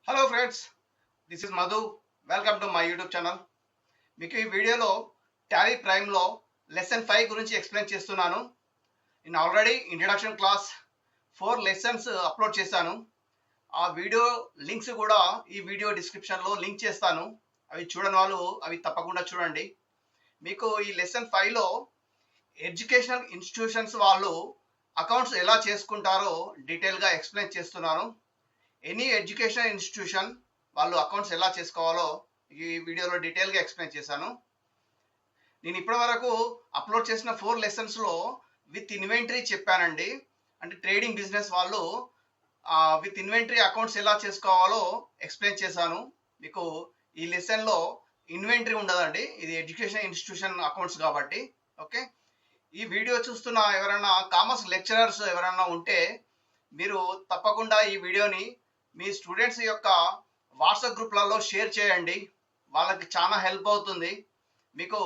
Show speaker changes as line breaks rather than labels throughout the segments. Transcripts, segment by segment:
Hello friends, this is Madhu. Welcome to my YouTube channel. మీకు ఈ వీడియోలో టాలీ ప్రైమ్లో లెసన్ 5 గురించి ఎక్స్ప్లెయిన్ చేస్తున్నాను. నేను already introduction class 4 lessons upload చేశాను. ఆ వీడియో లింక్స్ కూడా ఈ వీడియో డిస్క్రిప్షన్లో లింక్ చేస్తాను. అవి చూడని వాళ్ళు అవి తప్పకుండా చూడండి. మీకు ఈ లెసన్ 5లో ఎడ్యుకేషనల్ ఇన్స్టిట్యూషన్స్ వాళ్ళు అకౌంట్స్ ఎలా చేసుకుంటారో డీటెయిల్గా ఎక్స్ప్లెయిన్ చేస్తున్నాను. ఎనీ ఎడ్యుకేషన్ ఇన్స్టిట్యూషన్ వాళ్ళు అకౌంట్స్ ఎలా చేసుకోవాలో ఈ వీడియోలో డీటెయిల్గా ఎక్స్ప్లెయిన్ చేశాను. నేను ఇప్పటి వరకు అప్లోడ్ చేసిన 4 లెసన్స్లో విత్ ఇన్వెంటరీ చెప్పానండి. అంటే ట్రేడింగ్ బిజినెస్ వాళ్ళు విత్ ఇన్వెంటరీ అకౌంట్స్ ఎలా చేసుకోవాలో ఎక్స్ప్లెయిన్ చేశాను. మీకు ఈ లెసన్లో ఇన్వెంటరీ ఉండదండి, ఇది ఎడ్యుకేషన్ ఇన్స్టిట్యూషన్ అకౌంట్స్ కాబట్టి. ఓకే, ఈ వీడియో చూస్తున్న ఎవరైనా కామర్స్ లెక్చరర్స్ ఎవరైనా ఉంటే మీరు తప్పకుండా ఈ వీడియోని మీ స్టూడెంట్స్ యొక్క వాట్సాప్ గ్రూప్లలో షేర్ చేయండి. వాళ్ళకి చాలా హెల్ప్ అవుతుంది. మీకు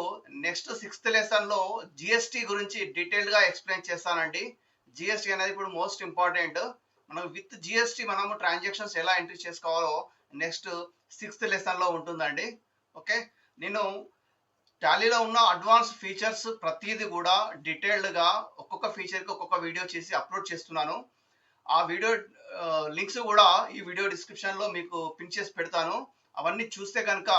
నెక్స్ట్ 6th లెసన్లో జిఎస్టీ గురించి డీటెయిల్గా ఎక్స్ప్లెయిన్ చేస్తానండి. జిఎస్టీ అనేది ఇప్పుడు మోస్ట్ ఇంపార్టెంట్. మనం విత్ జిఎస్టీ మనము ట్రాన్సాక్షన్స్ ఎలా ఎంట్రీ చేసుకోవాలో నెక్స్ట్ 6th లెసన్లో ఉంటుందండి. ఓకే, నేను టాలీలో ఉన్న అడ్వాన్స్ ఫీచర్స్ ప్రతిదీ కూడా డీటెయిల్డ్గా ఒక్కొక్క ఫీచర్కి ఒక్కొక్క వీడియో చేసి అప్లోడ్ చేస్తున్నాను. ఆ వీడియో లింక్స్ కూడా ఈ వీడియో డిస్క్రిప్షన్లో మీకు పిన్ చేసి పెడతాను. అవన్నీ చూస్తే కనుక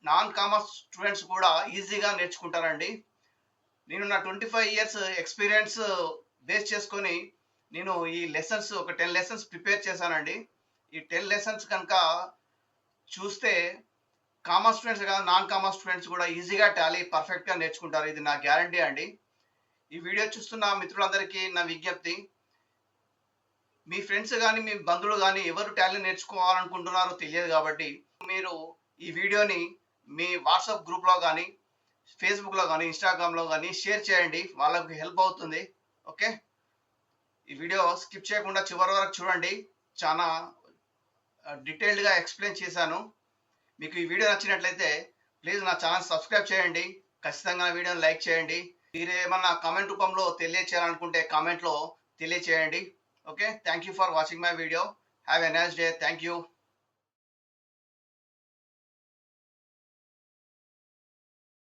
నాన్ కామర్స్ స్టూడెంట్స్ కూడా ఈజీగా నేర్చుకుంటారండి. నేను నా 25 ఇయర్స్ ఎక్స్పీరియన్స్ బేస్ చేసుకొని నేను ఈ లెసన్స్ ఒక 10 లెసన్స్ ప్రిపేర్ చేశానండి. ఈ 10 లెసన్స్ కనుక చూస్తే కామర్స్ స్టూడెంట్స్ కాదు, నాన్ కామర్స్ స్టూడెంట్స్ కూడా ఈజీగా టాలీ పర్ఫెక్ట్గా నేర్చుకుంటారు. ఇది నా గ్యారంటీ అండి. ఈ వీడియో చూస్తున్న మిత్రులందరికీ నా విజ్ఞప్తి, మీ ఫ్రెండ్స్ కానీ మీ బంధువులు కానీ ఎవరు టాలీ నేర్చుకోవాలనుకుంటున్నారో తెలియదు కాబట్టి మీరు ఈ వీడియోని మీ వాట్సాప్ గ్రూప్లో కానీ ఫేస్బుక్లో కానీ ఇన్స్టాగ్రామ్లో కానీ షేర్ చేయండి, వాళ్ళకి హెల్ప్ అవుతుంది. ఓకే, ఈ వీడియో స్కిప్ చేయకుండా చివరి వరకు చూడండి. చాలా డీటెయిల్డ్గా ఎక్స్ప్లెయిన్ చేశాను. మీకు ఈ వీడియో నచ్చినట్లయితే ప్లీజ్ నా ఛానల్ సబ్స్క్రైబ్ చేయండి. ఖచ్చితంగా నా వీడియోని లైక్ చేయండి. మీరు ఏమన్నా కామెంట్ రూపంలో తెలియచేయాలనుకుంటే కామెంట్లో తెలియచేయండి. Okay, thank you for watching my video. Have a nice day. Thank you.